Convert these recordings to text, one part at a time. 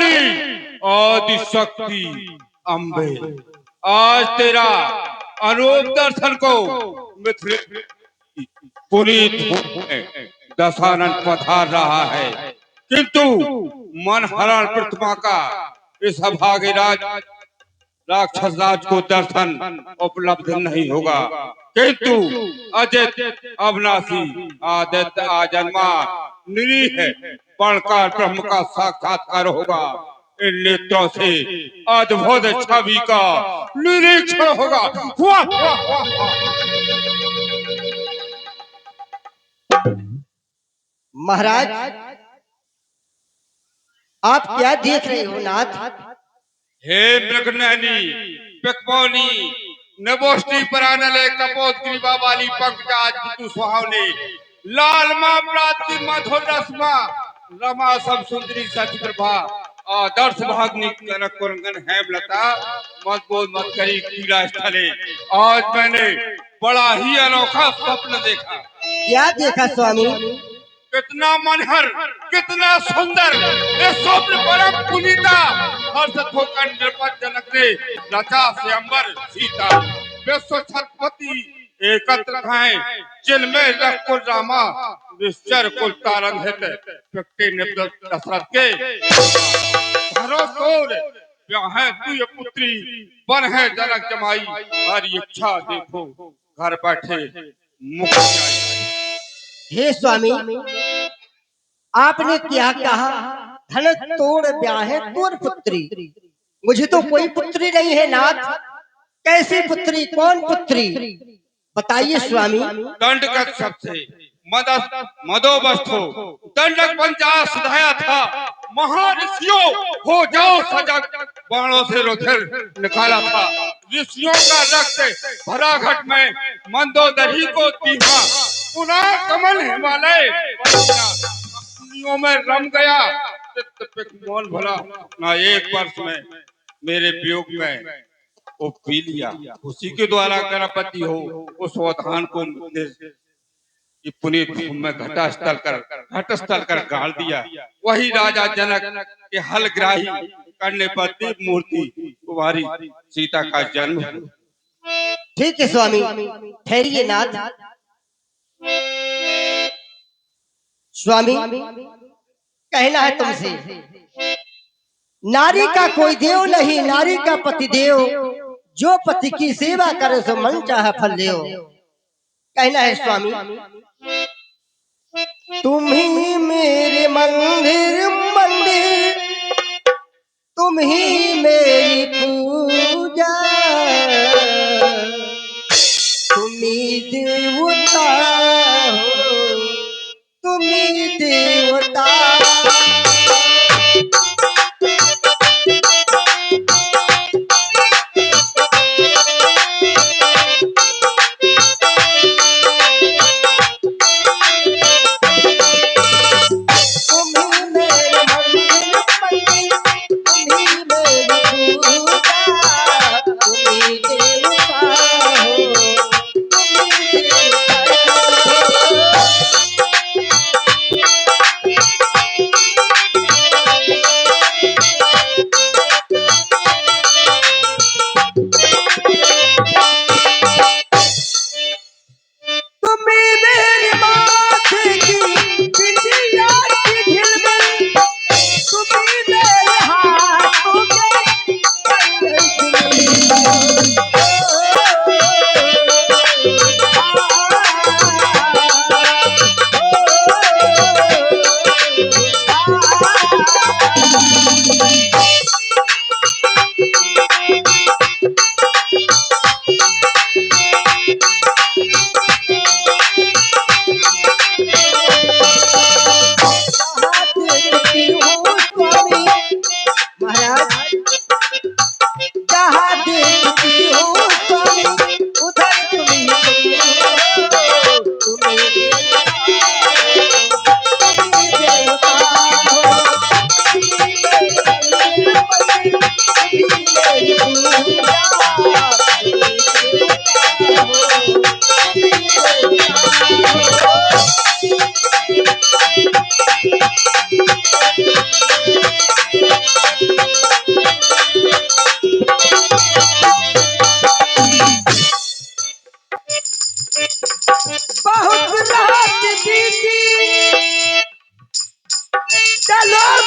वाली आदि शक्ति अम्बे, आज तेरा अनूप दर्शन को मिथिलेश पुनीत दशानन पधार रहा है, किंतु मन हरण प्रतिमा का इस अभागे राक्षस राज को दर्शन उपलब्ध नहीं होगा, किंतु अजित अविनाशी आदित्य आजन्मा निरीह पढ़कर ब्रह्म का साक्षात्कार होगा। इन नेत्रों से अद्भुत छवि का निरीक्षण होगा। महाराज, आप क्या देख रहे हो नाथ? हे मृगनयनी पिकमौनी नभोष्टि परानले कपोत ग्रीवा वाली पंकज तू सुहावनी लाल मां प्राप्ति मधुर रसमा रमा सब सुंदरी सच प्रभा आदर्श भाग्नि कनक कुरंगन है लता मत बोल मत करी कीड़ा स्थले। आज मैंने बड़ा ही अनोखा स्वप्न देखा। क्या देखा स्वामी? कितना मनहर, कितना सुंदर ये स्वप्न परम पुनीता हर्षित होकर नृपत जनक ने रचा स्वयंवर सीता विश्व छत्रपति एकत्र हैं, जिनमें रघुकुल रामा निश्चर कुल तारंगित व्यक्ति निवृत्त दशरथ के घरों तोड़ ब्याह तुय पुत्री बन है जनक जमाई हर इच्छा देखो घर बैठे मुख जाई। हे स्वामी, आपने क्या कहा? धन तोड़ ब्याहे तोड़ पुत्री। मुझे तो कोई पुत्री नहीं है नाथ। कैसी पुत्री? कौन पुत्री? बताइए स्वामी। दंडक सबसे मदोबस्थो दंडक पंचा सुधाया था महर्षियों हो जाओ सजग बाणों से रुधिर निकाला था ऋषियों का रक्त भरा घट में मंदोदरी को दीहा पुनः कमल हिमालय में रम गया मौन भला ना एक वर्ष में मेरे वियोग में वो पी लिया उसी के द्वारा गणपति हो उस अवधान को पुनीत में घट स्थल कर गाड़ दिया। वही राजा जनक के हलग्राही करने पर दीप मूर्ति कुमारी सीता का जन्म। ठीक है स्वामी, ठहरिए नाथ। स्वामी, कहना है तुमसे, नारी का कोई देव नहीं, नारी का पति देव, जो पति की सेवा करे सो मन चाहे फल देव। कहना है स्वामी, तुम ही मेरे मंदिर मंदिर, तुम ही मेरी पूजा, तुम ही देवता हो, तुम ही देवता।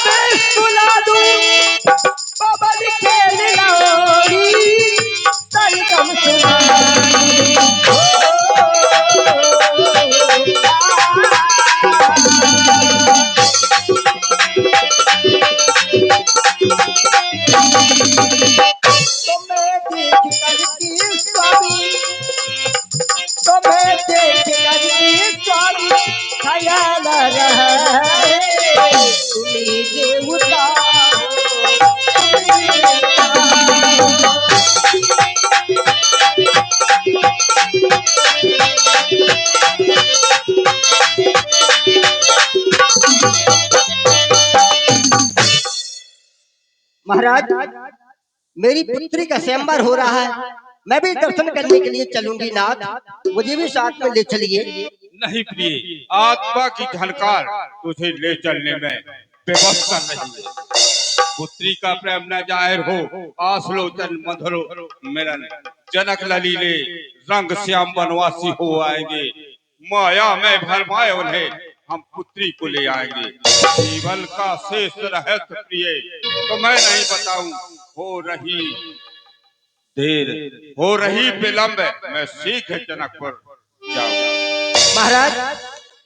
मैं सुना दूं पवन के लिलोरी सरगम सुनाई तुम्हें देख करके स्वामी तुम्हें देख करके स्वामी ख्याल रहे तुम्हें देवता महाराज मेरी पुत्री का स्वयंवर हो रहा है मैं भी दर्शन करने के लिए चलूंगी नाथ मुझे भी साथ में ले चलिए नहीं प्रिय, आत्मा की झनकार तुझे ले चलने में व्यवस्था नहीं है। पुत्री का प्रेम न जाहिर हो, आसलोचन मधुरो मिलन जनक ललीले रंग श्याम वनवासी हो आएंगे। माया में भरमाए उन्हें हम पुत्री को ले आएंगे। जीवन का शेष रहस्य प्रिय तो मैं नहीं बताऊं। हो रही देर, हो रही विलंब, मैं शीघ्र जनकपुर जाऊं। महाराज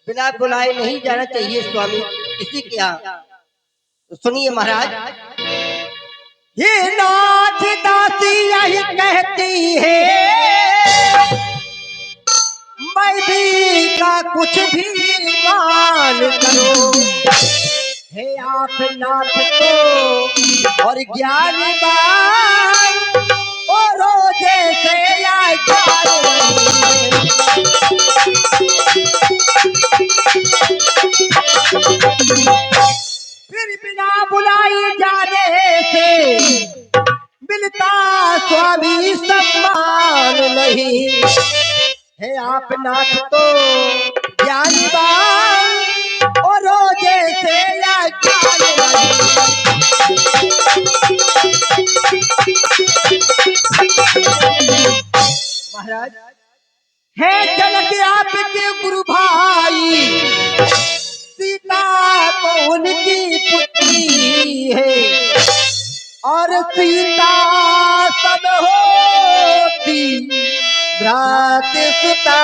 बिना बुलाए नहीं जाना चाहिए स्वामी किसी के यहाँ तो सुनिए महाराज ये नाथ दासी यही कहती है मैं भी का कुछ भी मान करो हे आप नाथ तो और ज्ञानी बान और रोजे से या फिर बिना बुलाई जाने से मिलता स्वामी सम्मान नहीं है आप नाथ तो ज्ञानीवान और रोजे से या महाराज है जनक आपके गुरु भाई सीता तो उनकी पुत्री है और सीता सब होती भ्रात सुता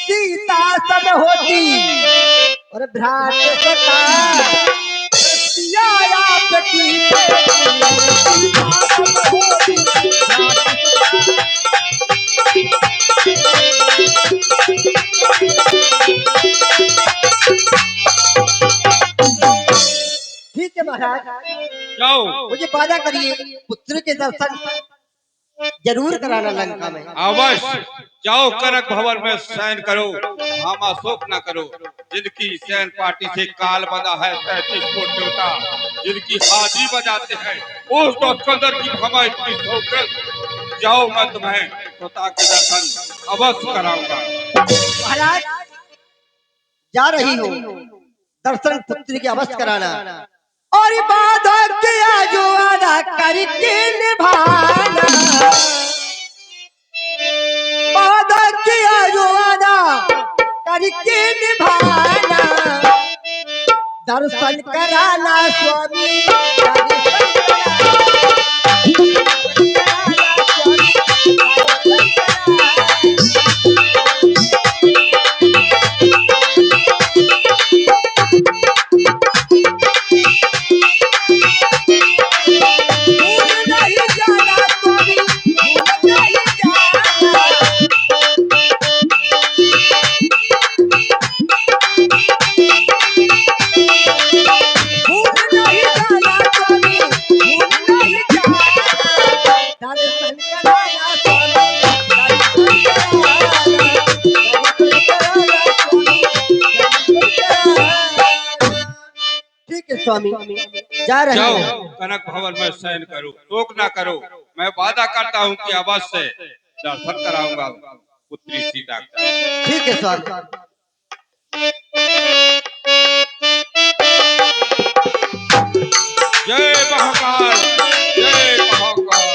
सीता सब होती और भ्रात सुता सिया आपकी सीता सब होती ठीक है महाराज जाओ, मुझे वादा करिए पुत्र के दर्शन जरूर कराना लंका में अवश्य जाओ। कनक भवन में शयन करो, भामा शोक न करो। जिनकी शयन पार्टी से काल बना है 33 कोट देवता, जिनकी हाजिरी बजाते हैं उस दौर की भामा इतनी शोक। जाओ, मैं तुम्हें तोता के दर्शन अवश्य कराऊंगा। महाराज जा रही हो दर्शन पुत्री के अवश्य कराना और वादा किया जो वादा करके निभाना वादा किया जो वादा करके निभाना दर्शन कराना स्वामी स्वामी जा रहे जाओ, हैं कनक भवन में शयन करो, शोक ना करो। मैं वादा करता हूँ कि अवश्य दर्शन कराऊंगा पुत्री सीता का। ठीक है स्वामी जय महाकाल, जय महाकाल।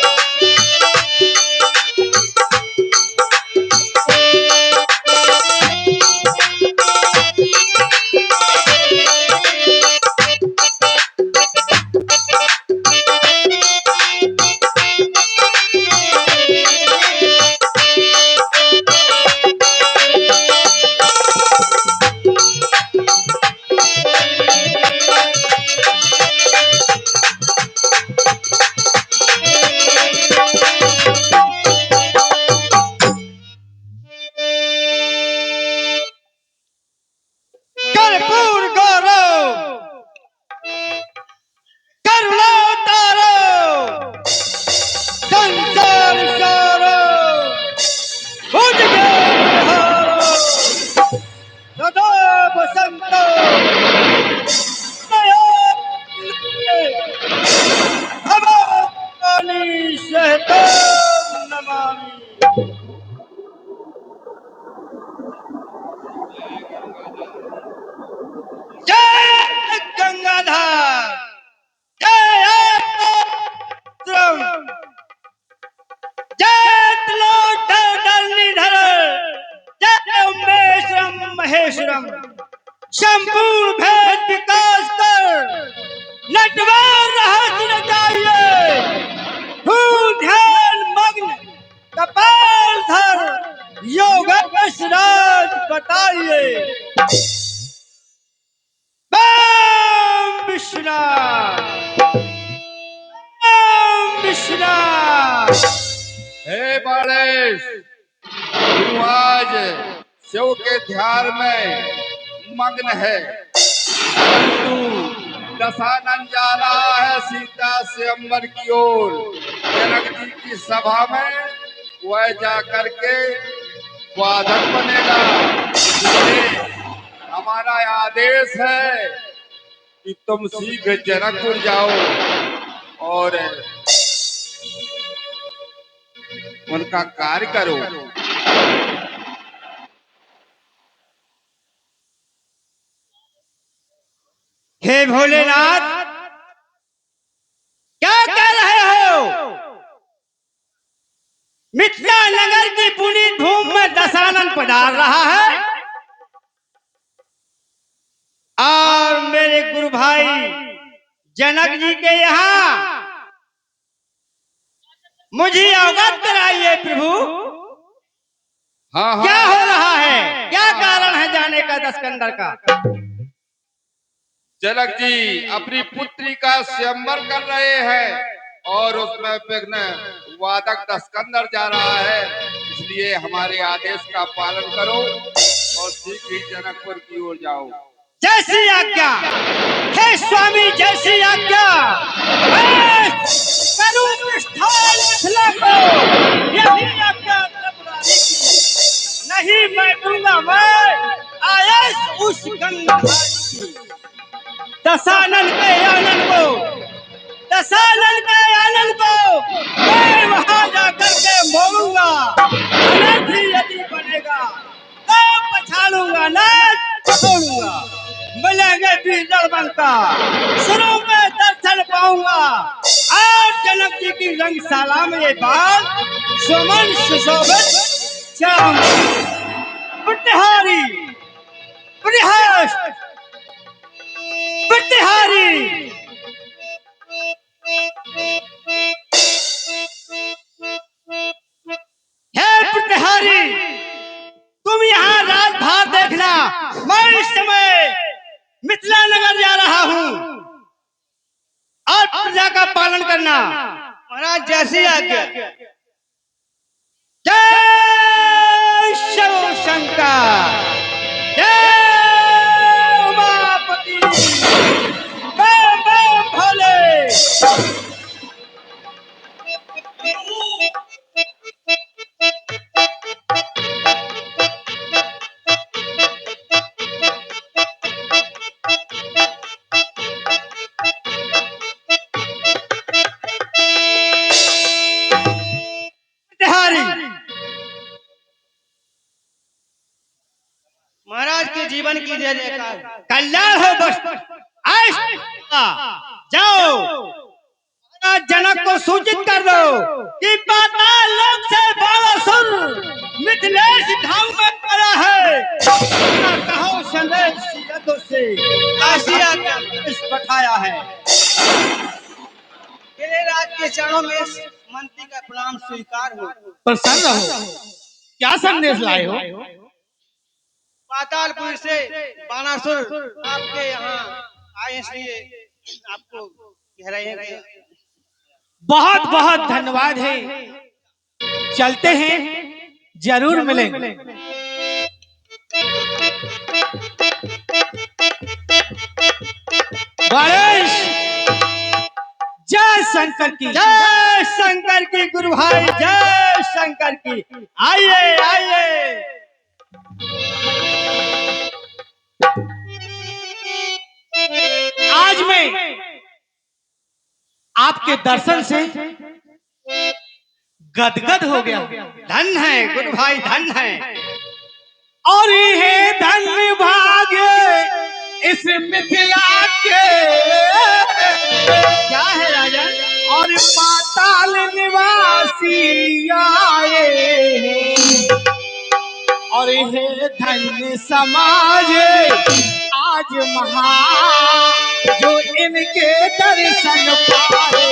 विश्राम। हे बालेश, तू आज शिव के ध्यान में मग्न है। तू दशानन जा रहा है सीता स्वयंवर की ओर। जनक जी की सभा में वह जा करके वादक बनेगा। इसलिए हमारा आदेश है कि तुम शीघ्र जनकपुर जाओ और उनका कार्य करो। हे भोलेनाथ, क्या कह रहे हो? मिथिला नगर की पुनीत भूमि में दशानन पधार रहा है और मेरे गुरु भाई जनक जी के यहाँ मुझे अवगत कराइए प्रभु। हाँ हाँ, क्या हो रहा है? क्या कारण है जाने का दशकंदर का? जनक जी अपनी पुत्री का स्वयंवर कर रहे हैं और उसमें विघ्न वादक दशकंदर जा रहा है। इसलिए हमारे आदेश का पालन करो और शीघ्र ही जनकपुर की ओर जाओ। जैसी आज्ञा हे स्वामी, जैसी आज्ञा। करूं निष्ठान मिथिला को, यही आज्ञा त्रिपुरारी की। नहीं मैं दूंगा मैं आयस उस गंगाधारी की। दशानन के आनंद को, दशानन के आनंद को मैं वहां जाकर के मोड़ूंगा। अनर्थ ही यदि बनेगा तो पछाड़ूंगा, न छोड़ूंगा। मिलेंगे भी दरबंका, शुरू में दर्शन पाऊंगा। आज जनक जी की रंगशाला में ये बात सुमन सुशोभित चाहूंगा। प्रतिहारी, प्रतिहारी, प्रतिहारी। हे प्रतिहारी, तुम यहाँ राजभार देखना। मैं इस समय मिथिला नगर जा रहा हूँ और प्रजा का पालन करना। महाराज जैसी आज्ञा। जय शिव शंकर, जय उमापति, बम बम भोले। महाराज के जीवन की जय जयकार, कल्याण हो। बस जाओ, महाराज जनक को सूचित कर दो कि पाताल लोक से बालासुर मिथिलेश धाम में पड़ा है। कहो संदेश सीधो से आसिया का बैठाया है। मेरे राज के चरणों में मंत्री का प्रणाम स्वीकार हो। प्रसन्न रहो। क्या संदेश लाए हो? पातालपुर से बानासुर आपके यहाँ आए, इसलिए आपको कह रहे हैं। बहुत बहुत धन्यवाद है। चलते हैं, जरूर मिलेंगे। गणेश, जय शंकर की, जय शंकर की गुरु भाई, जय शंकर की। आइए आइए। आज मैं आपके दर्शन से गदगद हो गया। धन है गुरु भाई, धन है। और ये धन भाग्य इस मिथिला के, क्या है राजा? और पाताल निवासी आए हैं। और हे धन्य समाज आज महा जो इनके दर्शन पाए।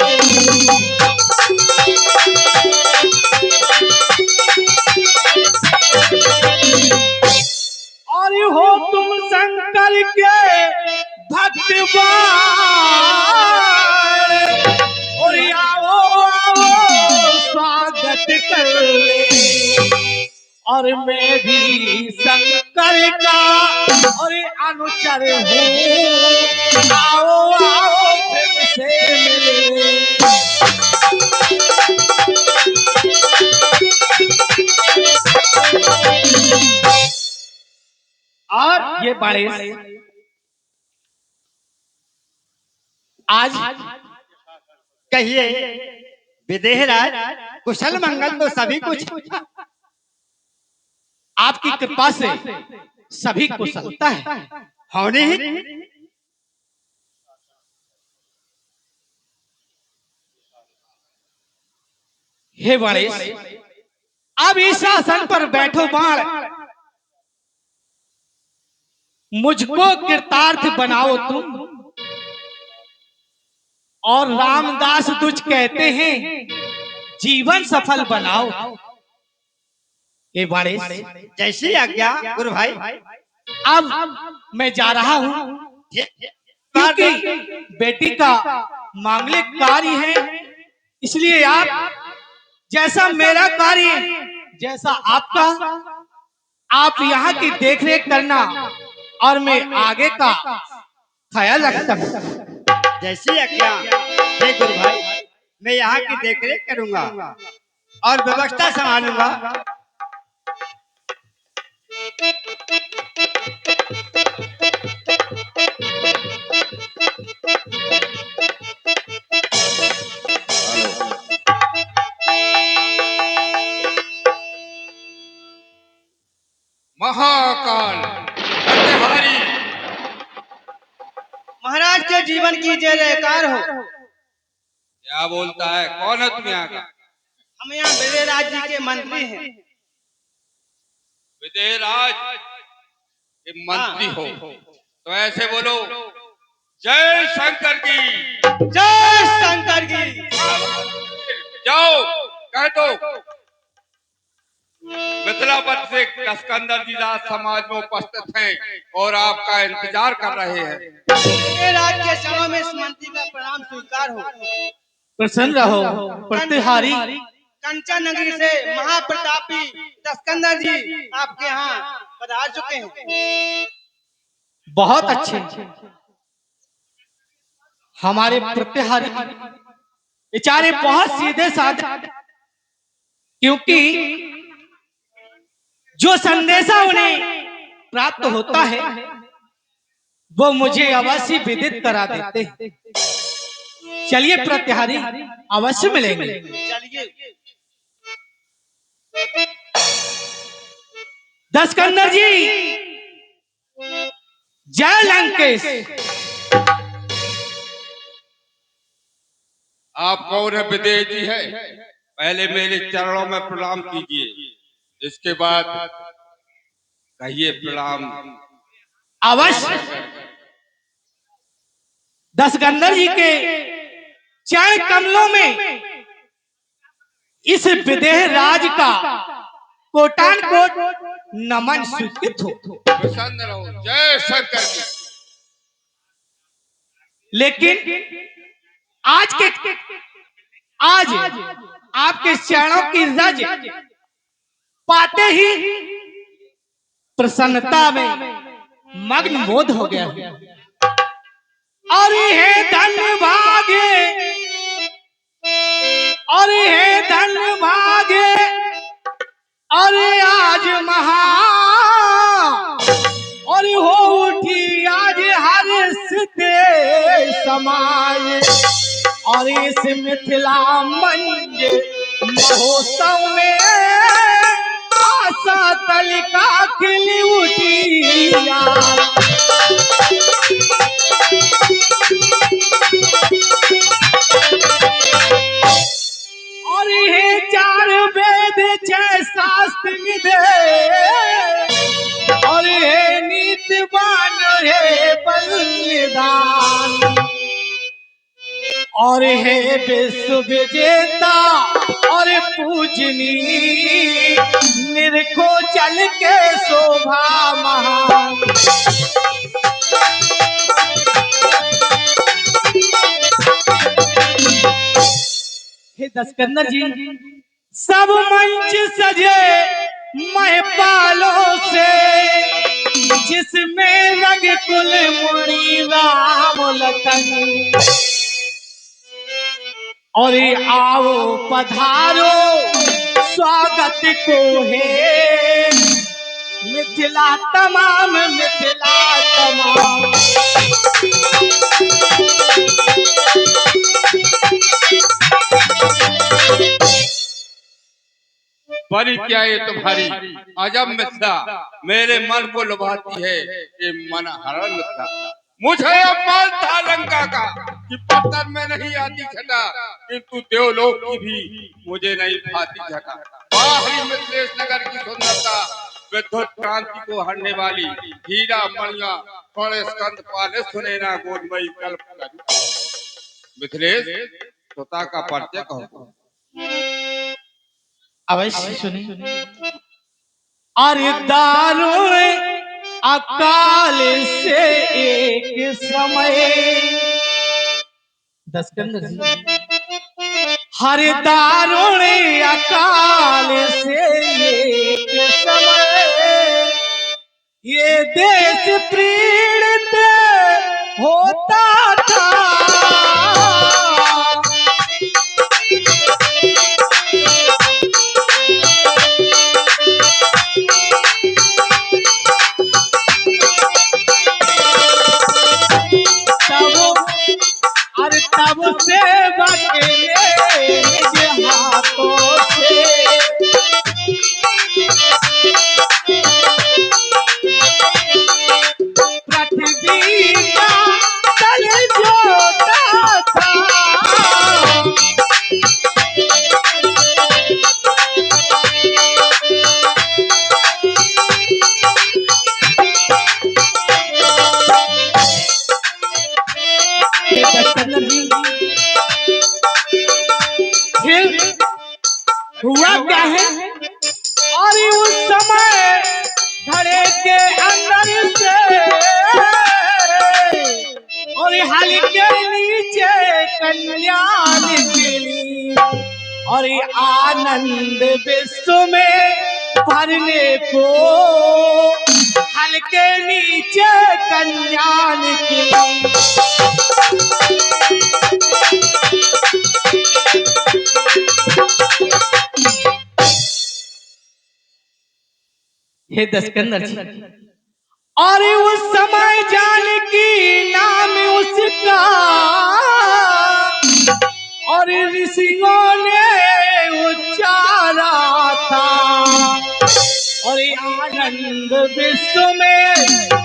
और हो तुम शंकर के भक्तवान और आओ आओ स्वागत कर ले और मैं भी शंकर का और अनुचर हूँ आओ आओ फिर से मिले और ये बड़े आज कहिए विदेहराज, कुशल मंगल तो सभी कुछ आपकी कृपा से सभी कुशलता है होने ही। हे गणेश, अब इस आसन पर बैठो बाण, मुझको कृतार्थ बनाओ तुम। और रामदास तुझ कहते हैं जीवन सफल बनाओ। हे गणेश, जैसी आज्ञा गुरु भाई। अब मैं जा रहा हूँ क्योंकि बेटी का मांगलिक कार्य है, इसलिए आप जैसा मेरा कार्य जैसा आपका, आप यहाँ की देखरेख करना और मैं आगे का ख्याल रखता हूँ। जैसी आज्ञा हे गुरु भाई, मैं यहाँ की देखरेख करूंगा और व्यवस्था संभालूंगा। महाकाल प्रतिहारी, महाराज के जीवन की जय जयकार हो। क्या बोलता है? कौन है तुम यहाँ का? हम यहाँ विदेहराज जी के मंत्री हैं। विदेहराज के मंत्री हो तो ऐसे बोलो, जय शंकर की। जय शंकर की। जाओ कह दो मिथिलापत से कसकंदर जी राज समाज में उपस्थित हैं और आपका इंतजार कर रहे हैं। विदेहराज के चरणों में इस मंत्री का प्रणाम स्वीकार हो। प्रसन्न रहो प्रतिहारी। कंचन नगरी से महाप्रतापी कसकंदर जी आपके यहाँ पधार चुके हैं। बहुत अच्छे हमारे प्रतिहारी बेचारे बहुत सीधे साधे, क्योंकि जो संदेशा उन्हें प्राप्त होता है वो मुझे अवश्य विदित करा देते हैं। चलिए प्रतिहारी, अवश्य मिलेंगे। चलिए। दशकंदर जी, जय लंकेश। आप कौन है? विदेह जी है। पहले मेरे चरणों में प्रणाम कीजिए, इसके बाद कहिए प्रणाम। अवश्य दशकंदर जी के चरण कमलों में इस विदेह राज का कोटान कोट नमन स्वीकृत हो। प्रसन्न रहो। जय शंकर की। लेकिन आज आपके चरणों की रज पाते ही प्रसन्नता में मग्न मोद हो गया। और हे धन भागे, और हे धन भागे, अरे आज महा और हो उठी आज हर सिद्धे समाज। और इस मिथिला मंच महोत्सव में आशा तलिका खिली उठी यार। और हे चार वेद छह शास्त्र निधे, और हे नीतिवान हे बलिदान, और हे विश्व विजेता और पूजनीय, निरखो चल के शोभा महान। दस्कंदर जी, सब मंच सजे महपालों से, जिसमें रंग कुल मुड़ी राम लखन, और आओ पधारो स्वागत को है मिथिला तमाम, मिथिला तमाम। बड़ी क्या ये तुम्हारी अजब मिथ्या मेरे मन को लुभाती है, ये मन हरण मिथ्या। मुझे अपमान था लंका का कि पत्थर में नहीं आती छटा, किंतु देवलोक की भी मुझे नहीं भाती छटा। बाहरी मिथिलेश नगर की सुंदरता, विद्युत क्रांति को हरने वाली हीरा मणिया थोड़े स्कंद पाले सुने ना गोदमयी कल्प करी। मिथिलेश तोता का परिचय कहो। अवश्य सुनिए। अरे दारुण अकाल से एक समय, दस्कंदर जी, हरे दारुण अकाल से एक समय, ये देश पीड़ित होता था। तब से बकेले निज हाथों से, पृथ्वी का तल जोता था। फिर हुआ क्या है, और उस समय घड़े के अंदर से, और हल के नीचे कन्या निकली, और आनंद विश्व में भरने को हल के नीचे कन्या निकली। हे दस्कंदर जी, और उस समय जानकी नाम उसका, और ऋषियों ने उच्चारा था, और आनंद विश्व में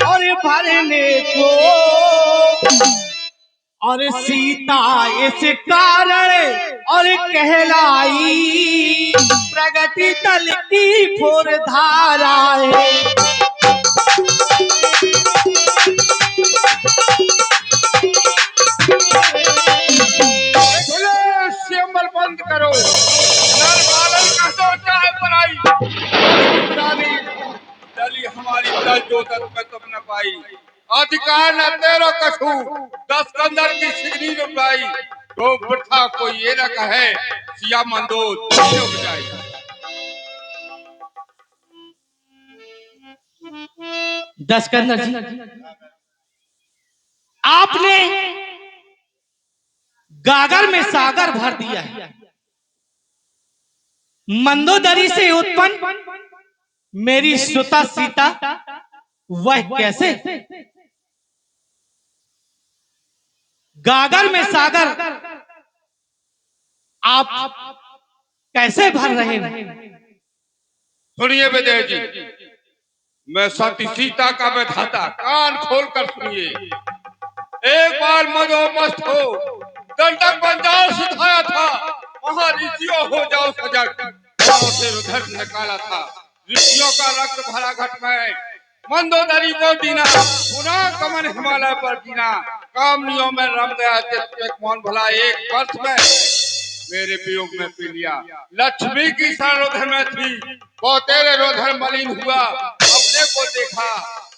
और भरने को, और सीता इस कारण और कहलाई प्रगति तल की फोर धारा है। श्यंबर बंद करो, नर बालन का तो चाहे पराई, डली हमारी दल जो तक में तुम न पाई, अधिकार न तेरो कछु, दस्कंदर की सिगनी रुपाई, तो वृथा कोई ये न कहे सिया मंदोद हो जाए। दस्कंदर जी, आपने गागर में सागर भर दिया है। मंदोदरी से उत्पन्न मेरी सुता सीता वह कैसे? गागर में सागर आप कैसे भर रहे हैं? सुनिए विजय जी, मैं सती सीता का विधाता, कान खोलकर सुनिए। एक बार मदोमस्त हो दंडक बंजाल सिखाया था, वहां ऋषियों हो जाओ सजग, से उधर निकाला था। ऋषियों का रक्त भरा घट में मंदोदरी को दीना, पुनः कमन हिमालय पर दीना, कामनियों में रम गया चित्त मौन भला, एक वर्ष में मेरे वियोग में पी लिया। लक्ष्मी की शरण में थी, वो तेरे रोधर मलिन हुआ, अपने को देखा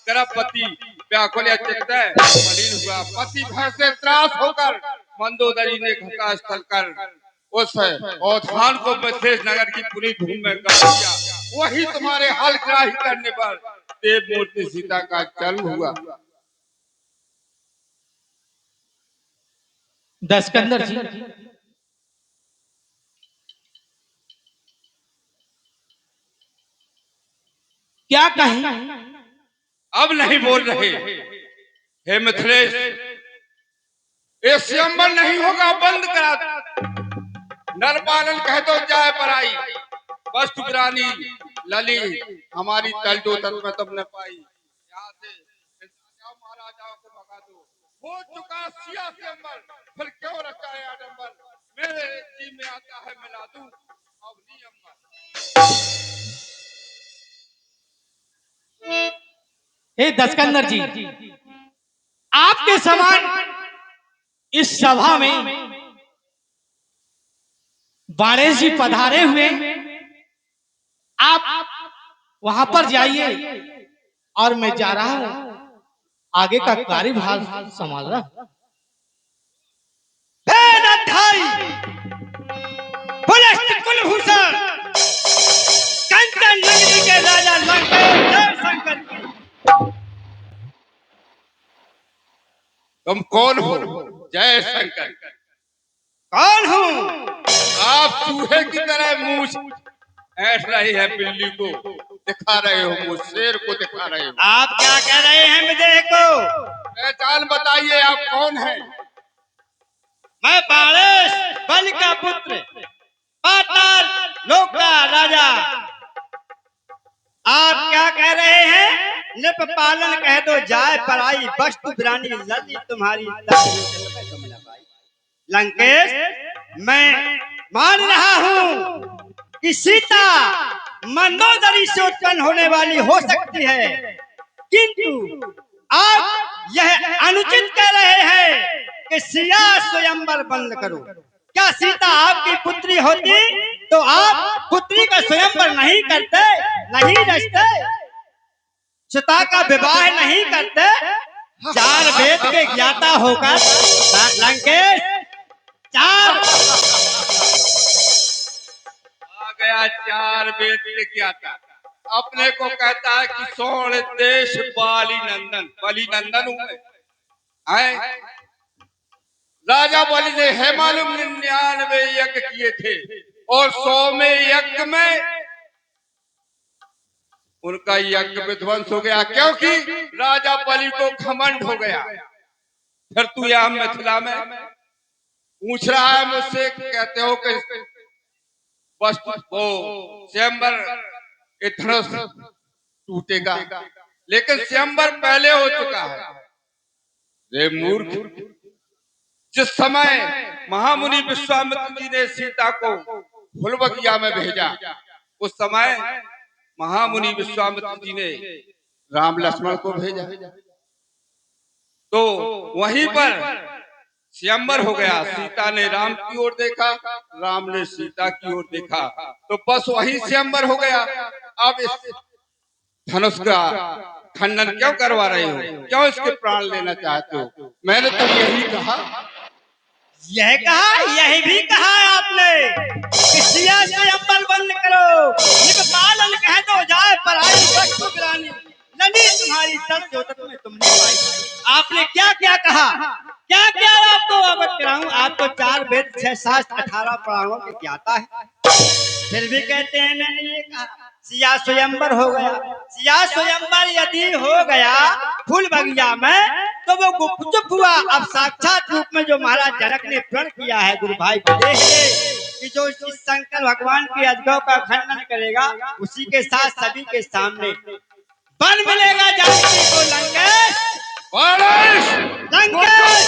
गर्भवती व्याकुल चित्त मलिन हुआ। पति भय से त्रास होकर मंदोदरी ने घटा स्थल कर उस अवधान को विशेष नगर की पूरी धूम में कर दिया। वही तुम्हारे हल ग्राही करने पर देव मूर्ति सीता का जन्म हुआ। दशकंदर जी, क्या कहें? अब नहीं बोल रहे। हे मिथिलेश, ये स्वयंवर नहीं होगा, बंद करा। नरपालन कह तो जाए पराई, वस्तु ग्रानी लली हमारी तल जो तत्व तब न पाई। यहाँ से जाओ, महाराजाओं को भगा दो। हो चुका सिया स्वयंवर, फिर क्यों रचा है आडंबर। मेरे जी में आता है मिला दूं अब नियम। हे दशकंदर जी, आपके समान इस सभा में बाणेश जी पधारे हुए, आप वहां पर जाइए और मैं जा रहा हूं आगे का कार्यभार संभाल रहा हूं। कुलभूषण कंचन नगरी के राजा लंकेश शंकर की। तुम कौन हो? जय शंकर। कौन हूँ? आप चूहे की तरह मूछ ऐठ रही है, बिल्ली को दिखा रहे हो, मुझ शेर को दिखा रहे हो। आप क्या कह रहे हैं मुझे को? पहचान बताइए, आप कौन हैं? मैं बाणेश बलि का पुत्र, पाताल लोक का राजा। आप क्या कह रहे हैं? निप पालन कह दो जाए पराई, वस्तु ग्रानी लली तुम्हारी लंकेश। मैं मान रहा हूँ कि सीता मंदोदरी से उत्पन्न होने वाली हो सकती है, किंतु आप यह अनुचित कह रहे हैं कि सिया स्वयंवर बंद करो। क्या सीता आपकी पुत्री होती तो आप पुत्री का स्वयंवर नहीं करते, नहीं रचते, सीता का विवाह नहीं करते? चार वेद के ज्ञाता होकर लंकेश, चार आ गया चार वेद के ज्ञाता। अपने को कहता है कि सोण देश बाली नंदन। बलि नंदन हूं मैं। राजा बलि ने है मालूम 99 यज्ञ किए थे और 100वें यज्ञ में उनका यज्ञ विध्वंस हो गया, क्योंकि राजा बलि को घमंड हो गया। फिर तू यहाँ मिथिला में पूछ रहा है मुझसे, कहते हो कि वस्तु वो स्वयंवर के धनुष टूटेगा, लेकिन स्वयंवर पहले हो चुका है। रे मूर्ख, जिस समय महामुनि विश्वामित्र जी ने सीता को फुलबगिया में भेजा, उस समय महामुनि विश्वामित्र जी ने राम लक्ष्मण को भेजा, तो वहीं पर स्वयंवर हो गया। सीता ने राम की ओर देखा, राम ने सीता की ओर देखा, तो बस वही स्वयंवर हो गया। अब इस धनुष का खंडन क्यों करवा रहे हो? क्यों इसके प्राण लेना चाहते हो? मैंने तो यही कहा, यही भी कहा आपने कि सिया स्वयंवर बंद करो, निपालन कह दो जाए पराई, वस्तु ग्रानी लली तुम्हारी तल जो तक में तुमने पाई। आपने क्या क्या कहा, क्या क्या आपको अवगत कराऊं? आपको 4 वेद 6 शास्त्र 18 पुराणों के ज्ञाता है, फिर भी कहते हैं मैंने ये कहा सिया स्वयंवर हो गया। सिया स्वयंवर यदि हो गया फूल बगिया में, तो वो गुपचुप हुआ। अब साक्षात रूप में जो महाराज जनक ने प्रण किया है गुरु भाई कि जो शंकर भगवान की अजगव का खंडन करेगा, उसी के साथ सभी के सामने बन मिलेगा जानकी को। लंकेश, लंकेश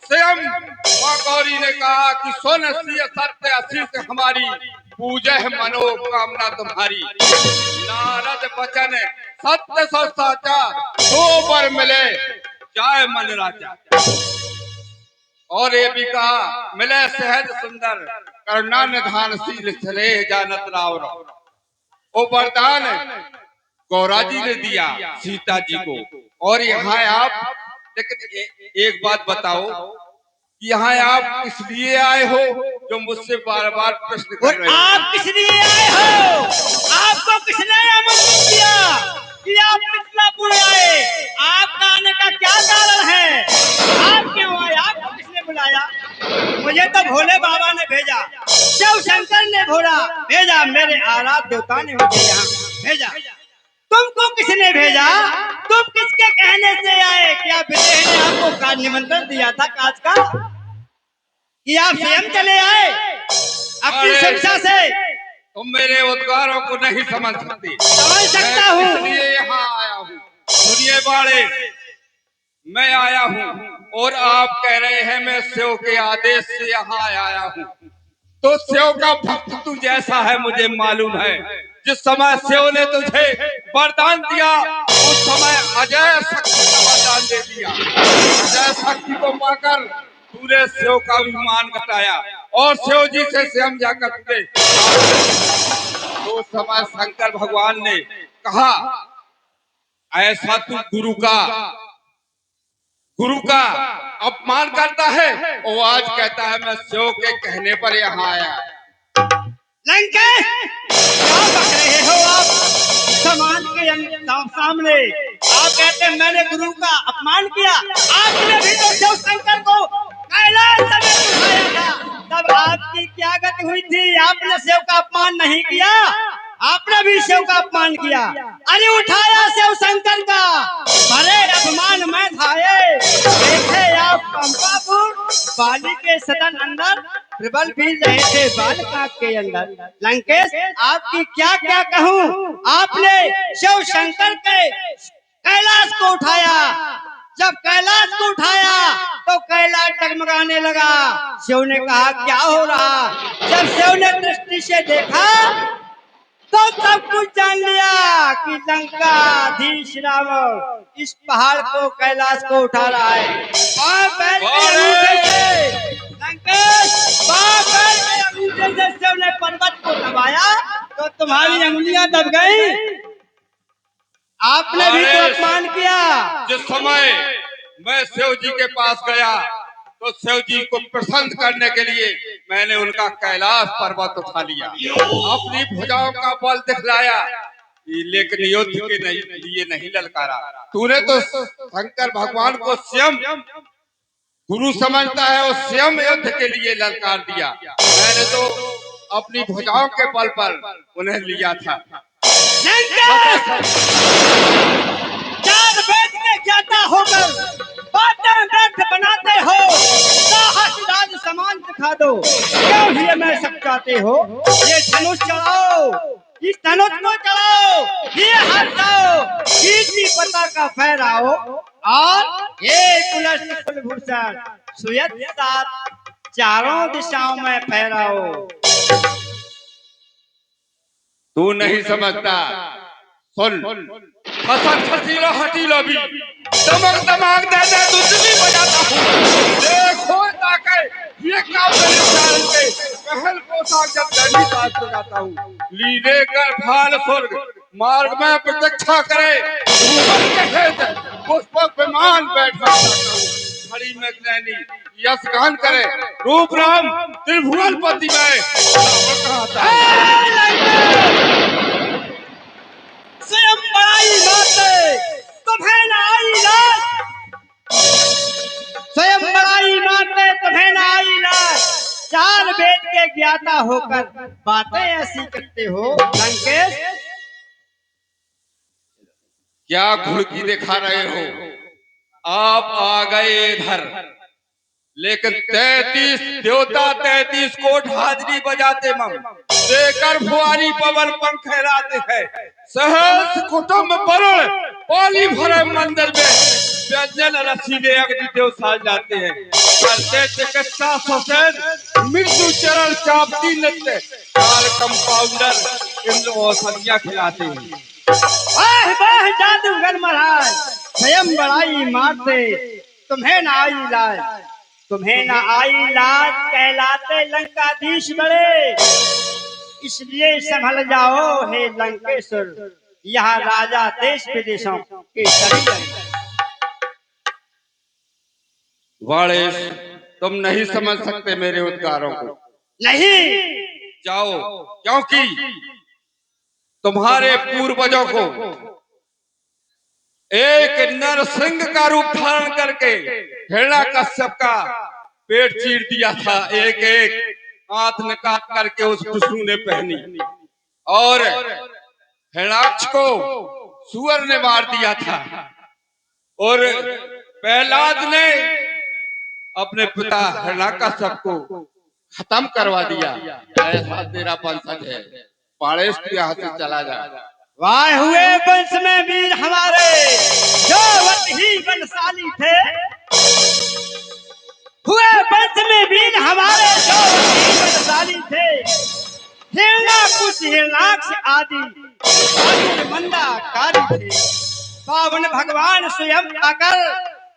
स्वयं मां गौरी ने कहा कि सोन सत्य असीर से हमारी पूजा है मनोकामना तुम्हारी। नारद वचन सत्य सो साचा, 2 वर मिले जाए मन राजा। और ये भी कहा मिले सहज सुंदर, करुणा निधान शील चले जानत राव। वो वरदान गौरा जी ने दिया सीता जी को, और यहाँ आप लेकिन एक बात बताओ कि यहाँ आप इसलिए आए हो जो मुझसे बार बार प्रश्न कर और रहे हो। आप किस लिए आए हो? आपको किसने आमंत्रित किया कि आप मिथिलापुर आए? आपका आने का क्या कारण है? आप क्यों आए? आपको किसने बुलाया? मुझे तो भोले बाबा ने भेजा, शिव शंकर ने भेजा, मेरे आराध्य देवता ने मुझे यहाँ भेजा। तुमको किसने भेजा? तुम किसके कहने से आए? क्या विदेह ने आपको कार्य निमंत्रण दिया था काज का, कि आप स्वयं चले आए अपनी शिक्षा से? तुम मेरे उद्गारों को नहीं समझ सकते। समझ सकता हूँ। इसलिए यहाँ आया हूँ। सुनिए बाड़े, मैं आया हूँ और आप कह रहे हैं मैं शिव के आदेश से यहाँ आया हूँ। तो शिव का भक्त तू जैसा है मुझे मालूम है। जिस समय शिव ने तुझे वरदान दिया उस समय अजय शक्ति का वरदान दे दिया। अजय शक्ति को पाकर तूने शिव का अभिमान घटाया और शिव जी से स्वयं जाकर तुझे तो उस समय शंकर भगवान ने कहा ऐसा तू गुरु का अपमान करता है। और आज कहता है मैं शिव के कहने पर यहाँ आया। लंकेश, क्या बक रहे हो आप समाज के सामने? आप कहते हैं मैंने गुरु का अपमान किया। आपने भी तो शिव शंकर को कैलाश समेत उठाया था, तब आपकी क्या गति हुई थी? आपने शिव का अपमान नहीं किया, आपने भी शिव का अपमान किया। अरे उठाया शिव शंकर का, भले अपमान में थाए। देखे आप पंपापुर बाली के सदन अंदर प्रबल पील रहे थे बालका के अंदर। लंकेश, आपकी क्या क्या कहूँ? आपने शिव शंकर के कैलाश को उठाया। जब कैलाश को उठाया तो कैलाश डगमगाने लगा। शिव ने कहा क्या हो रहा? जब शिव ने दृष्टि से देखा तो सब कुछ जान लिया कि लंकाधीश रावण इस पहाड़ को कैलाश को उठा रहा है। और बैल के अंगूठे से लंकेश, बैल के अंगूठे से शिव ने पर्वत को दबाया तो तुम्हारी अंगुलियां दब गई। आपने भी तो अपमान किया। जिस समय मैं शिव जी के पास गया तो शिव जी को प्रसन्न करने के लिए मैंने उनका कैलाश पर्वत उठा लिया, अपनी भुजाओं का बल दिखलाया, लेकिन युद्ध के लिए नहीं ललकारा। तूने तो शंकर भगवान को स्वयं गुरु समझता है और स्वयं युद्ध के लिए ललकार दिया। मैंने तो अपनी भुजाओं के बल पर उन्हें लिया था। चार वेद में ज्ञाता होकर बातें व्यर्थ बनाते हो। साहस राज समान दिखा दो, क्यों ही मैं सब चाहते हो? ये धनुष चढ़ाओ, इस धनुष को चढ़ाओ, ये हाथ जाओ, कीर्ति पताका फहराओ और ये तुलसी कुलभूषण सुयत साथ चारों दिशाओं में फहराओ। तू नहीं समझता। सुन, फसल खसीलो हटीलो भी दमक दमाक दे दे तुझ भी बजाता हूँ। देखो ताके ये काम मेरे प्यार के महल पोशाक जब दंडी साथ बजाता हूँ। लीले कर भाल स्वर्ग मार्ग में प्रतीक्षा करे भूमन के खेत पुष्पक विमान बैठा खड़ी में ग्रहणी यश गान करे रूप राम त्रिभुवन पति में स्वयं बड़ाई मारते तुम्हें न आई लाज, स्वयं बड़ाई मारते तुम्हें न आई लाज। चार वेद के ज्ञाता होकर बातें ऐसी करते हो। लंकेश, क्या घुड़की दिखा रहे हो? आप आ गए इधर, लेकिन 33 देवता 33 कोट हाजरी बजाते मम देकर भुआरी पवन पंख फहराते हैं। सहस कुटुंब वरुण पाली भरे मंदिर में व्यंजन रसीले अग्नि देव साज जाते हैं। करते चिकित्सा सुसैन मृत्यु चरण चापती नृत्य काल कंपाउंडर इंद्र औषधियां खिलाते हैं। वाह वाह जादूगर महाराज, स्वयं बड़ाई मारते तुम्हें न आई लाज, तुम्हें न आई लाज कहलाते लंकाधीश बड़े। इसलिए संभल जाओ हे लंकेश्वर, यहाँ राजा देश विदेशों के सभी वाणेश, तुम नहीं समझ सकते मेरे उद्गारों को। नहीं। जाओ, क्योंकि तुम्हारे पूर्वजों को एक नरसिंह का रूप धारण करके हिरण्याकश्यप का पेट चीर दिया था। एक एक हाथ निकाल करके उस विष्णु ने पहनी और हिरण्याक्ष को सुअर ने मार दिया था और प्रहलाद ने अपने पिता हिरण्याकश्यप को खत्म करवा दिया। ऐसा तेरा वंशज है। पाड़ेश तू यहाँ से चला जा। वाह हुए वंश में वीर हमारे, जो वत ही बलशाली थे। हुए वंश में वीर हमारे, जो वत ही बलशाली थे। हिरण्याकुश हिरण्याक्ष आदि मंदाकारी थे। पावन भगवान स्वयं आकर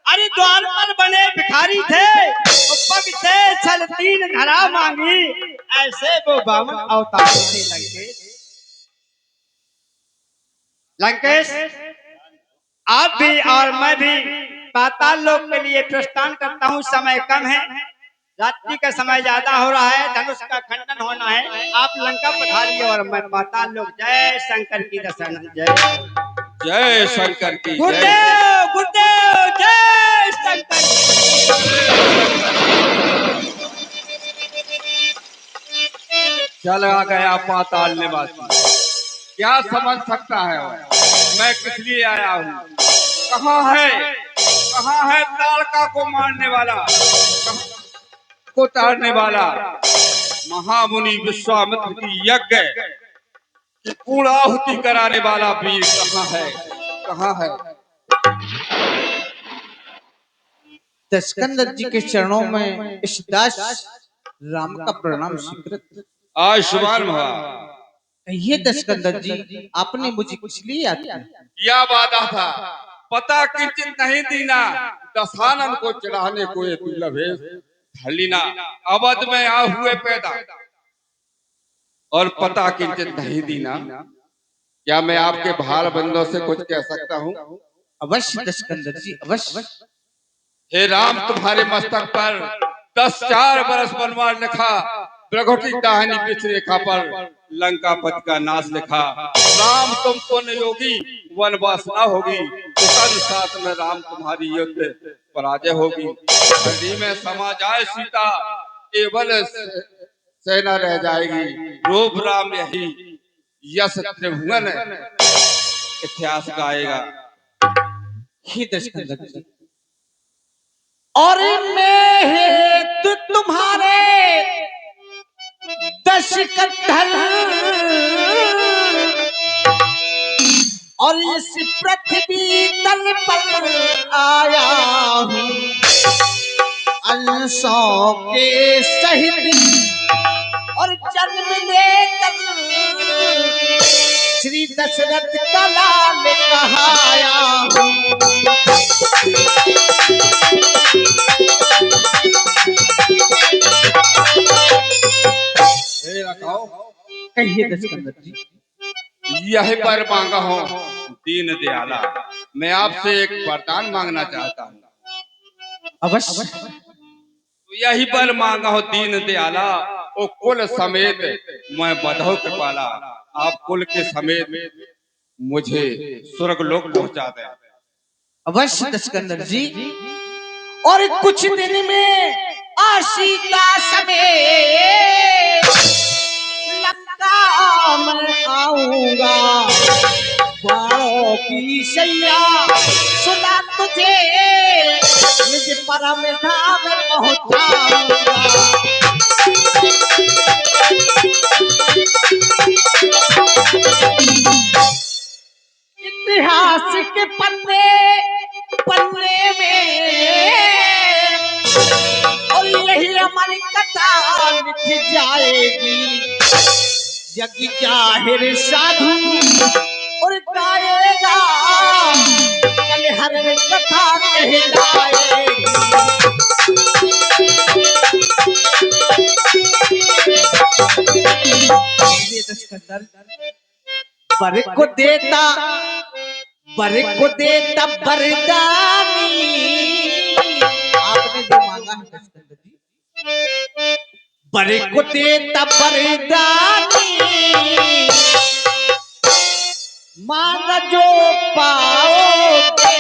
हरिद्वार पर बने भिखारी थे। पग से छल तीन धरा मांगी, ऐसे वो बामन अवतार थे लंकेश। लंकेश, आप भी और मैं भी पाताल लोक के लिए प्रस्थान करता हूँ। समय कम है, रात्रि का समय ज्यादा हो रहा है, धनुष का खंडन होना है। आप लंका पधारिए और मैं पाताल लोक। जय शंकर की दर्शन। जय शंकर की। गुरुदेव गुरुदेव, जय शंकर। चला गया पाताल निवासी, क्या समझ सकता है मैं किस लिए आया हूँ? कहाँ है ताड़का को मारने वाला, को ताड़ने वाला महामुनि विश्वामित्र की यज्ञ की पूर्णाहुति कराने वाला वीर कहाँ है? दशकंदर जी के चरणों में इस दास राम का प्रणाम स्वीकृत। आयुष्मान भवा। कहिए दशकंदर जी, आपने मुझे कुछ लिया था? क्या वादा था, पता किंचित नहीं दीना, दशानन को चढ़ाने को एक लभेश धलीना। अवध में आ हुए पैदा और पता किंचित नहीं दीना। क्या मैं आपके भाल बंदों से कुछ कह सकता हूँ? अवश्य दशकंदर जी, अवश्य। हे राम, तुम्हारे मस्तक पर 10 बरस वनवास लिखा, प्रभु की कहानी पिछ रेखा पर लंकापति का नाश लिखा। राम तुम पुण्य योगी, वनवास ना होगी तो साथ में राम तुम्हारी युद्ध पराजय होगी। हृदय में समा जाए सीता, केवल सेना रह जाएगी। रूप राम यही यश त्रिभुवन इतिहास गाएगा। हे दशकंदर जी, और मैं हेतु तुम्हारे दशकंधर और इस पृथ्वी तल पर आया हूँ अंशों के सहित और जन्म लेकर श्री दशरथ का लाल कहाया हूँ। कहिए दशकंदर जी। यह वर मांगा हूँ दीन दयाला, मैं आपसे एक वरदान मांगना चाहता हूँ। अवश्य। तो यही वर मांगा हूँ दीन दयाला, ओ कुल समेत मैं बधो कृपाला। आप कुल के समेत मुझे स्वर्ग लोक पहुंचा दें। अवश्य दशकंदर जी, और कुछ दिन में आशी का समय लंका में आऊंगा। बाणों की सैया सुना तुझे निज परम धाम पहुंचाऊंगा। इतिहास के पन्ने में और यही हमारी कथा लिख जाएगी। जग जाहिर साधु और गाएगा, कल हर कथा कहलाएगी। बर को देता बरदानी, आपने है सिकंदर जी। बड़े को देता बरदानी मांग जो पाओगे